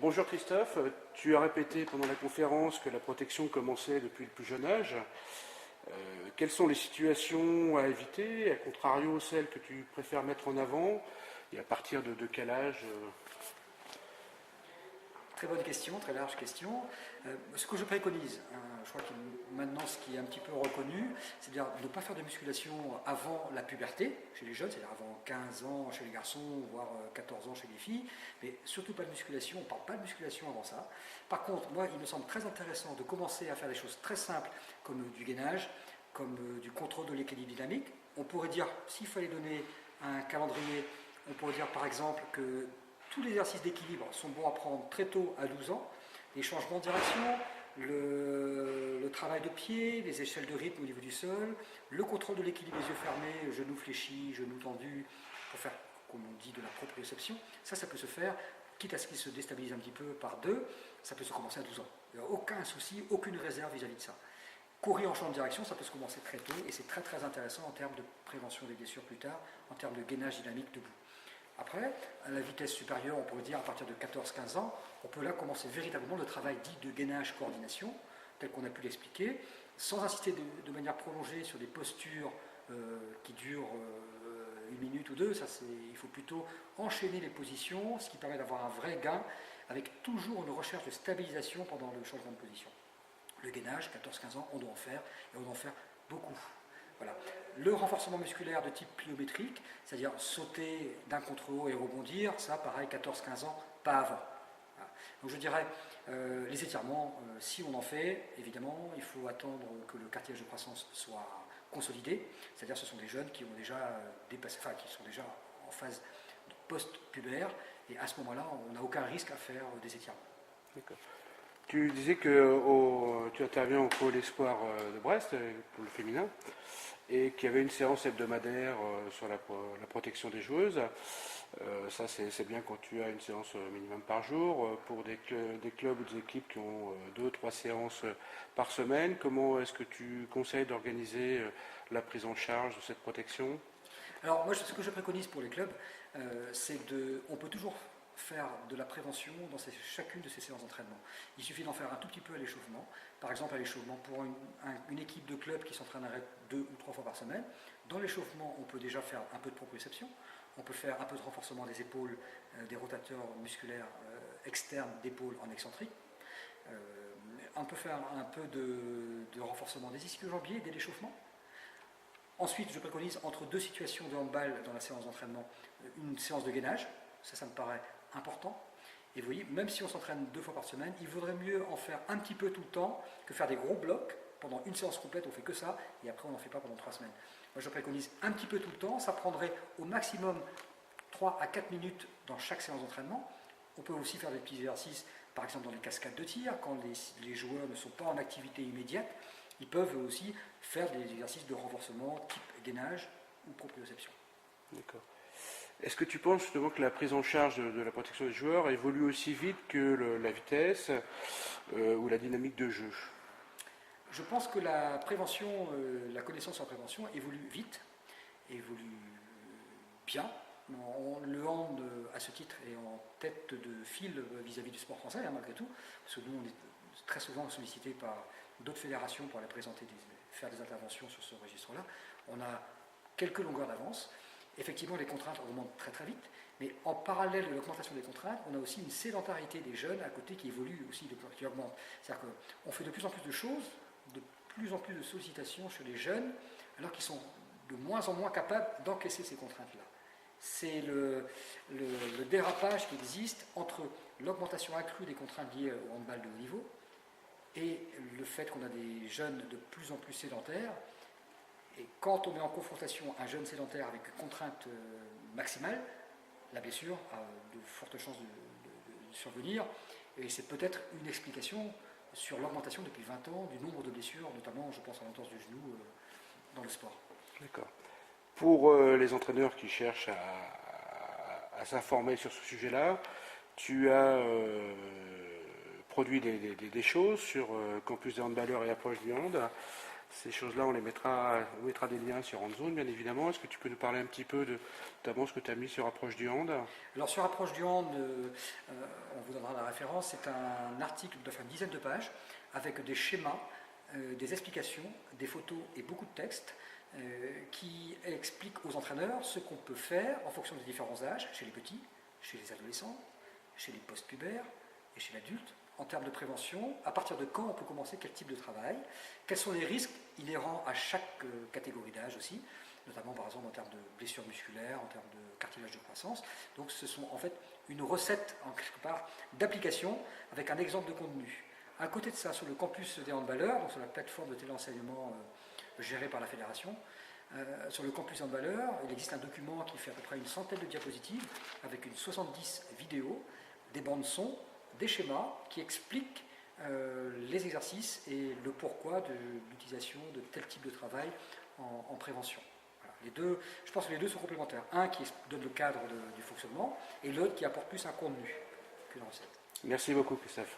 Bonjour Christophe, tu as répété pendant la conférence que la protection commençait depuis le plus jeune âge. Quelles sont les situations à éviter, à contrario celles que tu préfères mettre en avant, et à partir de quel âge Très bonne question, très large question. Ce que je préconise, je crois que maintenant ce qui est un petit peu reconnu, c'est-à-dire ne pas faire de musculation avant la puberté chez les jeunes, c'est-à-dire avant 15 ans chez les garçons, voire 14 ans chez les filles, mais surtout pas de musculation, on ne parle pas de musculation avant ça. Par contre, moi il me semble très intéressant de commencer à faire des choses très simples comme du gainage, comme du contrôle de l'équilibre dynamique. On pourrait dire, s'il fallait donner un calendrier, on pourrait dire par exemple que tous les exercices d'équilibre sont bons à prendre très tôt à 12 ans. Les changements de direction, le travail de pied, les échelles de rythme au niveau du sol, le contrôle de l'équilibre des yeux fermés, genoux fléchis, genoux tendus, pour faire, comme on dit, de la proprioception. Ça peut se faire, quitte à ce qu'il se déstabilise un petit peu par deux, ça peut se commencer à 12 ans. Il n'y a aucun souci, aucune réserve vis-à-vis de ça. Courir en champ de direction, ça peut se commencer très tôt, et c'est très très intéressant en termes de prévention des blessures plus tard, en termes de gainage dynamique debout. Après, à la vitesse supérieure, on pourrait dire à partir de 14-15 ans, on peut là commencer véritablement le travail dit de gainage-coordination, tel qu'on a pu l'expliquer, sans insister de manière prolongée sur des postures qui durent une minute ou deux. Il faut plutôt enchaîner les positions, ce qui permet d'avoir un vrai gain, avec toujours une recherche de stabilisation pendant le changement de position. Le gainage, 14-15 ans, on doit en faire, et on doit en faire beaucoup. Voilà. Le renforcement musculaire de type pliométrique, c'est-à-dire sauter d'un contre-haut et rebondir, ça pareil 14-15 ans, pas avant. Voilà. Donc je dirais, les étirements, si on en fait, évidemment, il faut attendre que le cartilage de croissance soit consolidé, c'est-à-dire ce sont des jeunes qui ont déjà dépassé, enfin qui sont déjà en phase post-pubère, et à ce moment-là, on n'a aucun risque à faire des étirements. D'accord. Tu disais que tu interviens au Pôle Espoir de Brest, pour le féminin, et qu'il y avait une séance hebdomadaire sur la protection des joueuses. Ça, c'est bien quand tu as une séance minimum par jour. Pour des clubs ou des équipes qui ont 2-3 séances par semaine, comment est-ce que tu conseilles d'organiser la prise en charge de cette protection ? Alors, moi, ce que je préconise pour les clubs, on peut toujours faire de la prévention dans chacune de ces séances d'entraînement. Il suffit d'en faire un tout petit peu à l'échauffement. Par exemple, à l'échauffement, pour une équipe de club qui s'entraînerait 2 ou 3 fois par semaine, dans l'échauffement, on peut déjà faire un peu de proprioception, on peut faire un peu de renforcement des épaules, des rotateurs musculaires externes d'épaules en excentrique. On peut faire un peu de renforcement des ischio-jambiers dès l'échauffement. Ensuite, je préconise entre deux situations de handball dans la séance d'entraînement, une séance de gainage, ça me paraît important. Et vous voyez, même si on s'entraîne 2 fois par semaine, il vaudrait mieux en faire un petit peu tout le temps que faire des gros blocs. Pendant une séance complète, on fait que ça, et après on n'en fait pas pendant 3 semaines. Moi, je préconise un petit peu tout le temps, ça prendrait au maximum 3 à 4 minutes dans chaque séance d'entraînement. On peut aussi faire des petits exercices, par exemple dans les cascades de tir, quand les joueurs ne sont pas en activité immédiate, ils peuvent aussi faire des exercices de renforcement type gainage ou proprioception. D'accord. Est-ce que tu penses justement que la prise en charge de la protection des joueurs évolue aussi vite que la vitesse ou la dynamique de jeu ? Je pense que la prévention, la connaissance en prévention évolue vite, évolue bien. Le hand, à ce titre, est en tête de file vis-à-vis du sport français, malgré tout, parce que nous, on est très souvent sollicité par d'autres fédérations pour aller faire des interventions sur ce registre-là. On a quelques longueurs d'avance. Effectivement, les contraintes augmentent très très vite, mais en parallèle de l'augmentation des contraintes, on a aussi une sédentarité des jeunes à côté qui évolue aussi, qui augmente. C'est-à-dire qu'on fait de plus en plus de choses, de plus en plus de sollicitations chez les jeunes, alors qu'ils sont de moins en moins capables d'encaisser ces contraintes-là. C'est le dérapage qui existe entre l'augmentation accrue des contraintes liées au handball de haut niveau et le fait qu'on a des jeunes de plus en plus sédentaires. Et quand on met en confrontation un jeune sédentaire avec une contrainte maximale, la blessure a de fortes chances de survenir. Et c'est peut-être une explication sur l'augmentation depuis 20 ans du nombre de blessures, notamment, je pense, à l'entorse du genou dans le sport. D'accord. Pour les entraîneurs qui cherchent à s'informer sur ce sujet-là, tu as produit des choses sur Campus des handballeurs et approche du hand. Ces choses-là, on mettra des liens sur HandZone, bien évidemment. Est-ce que tu peux nous parler un petit peu de notamment ce que tu as mis sur Approche du Hand? Alors sur Approche du Hand, on vous donnera la référence, c'est un article qui doit faire une dizaine de pages avec des schémas, des explications, des photos et beaucoup de textes qui expliquent aux entraîneurs ce qu'on peut faire en fonction des différents âges, chez les petits, chez les adolescents, chez les post-pubères et chez l'adulte, en termes de prévention, à partir de quand on peut commencer quel type de travail, quels sont les risques inhérents à chaque catégorie d'âge aussi, notamment par exemple en termes de blessures musculaires, en termes de cartilage de croissance. Donc ce sont en fait une recette en quelque part d'application avec un exemple de contenu. À côté de ça, sur le campus des handballeurs, donc sur la plateforme de téléenseignement gérée par la fédération, sur le campus handballeurs, il existe un document qui fait à peu près une centaine de diapositives avec une 70 vidéos, des bandes son, des schémas qui expliquent les exercices et le pourquoi de l'utilisation de tel type de travail en prévention. Voilà. Les deux, je pense que les deux sont complémentaires. Un qui donne le cadre du fonctionnement et l'autre qui apporte plus un contenu qu'une recette. Merci beaucoup, Christophe.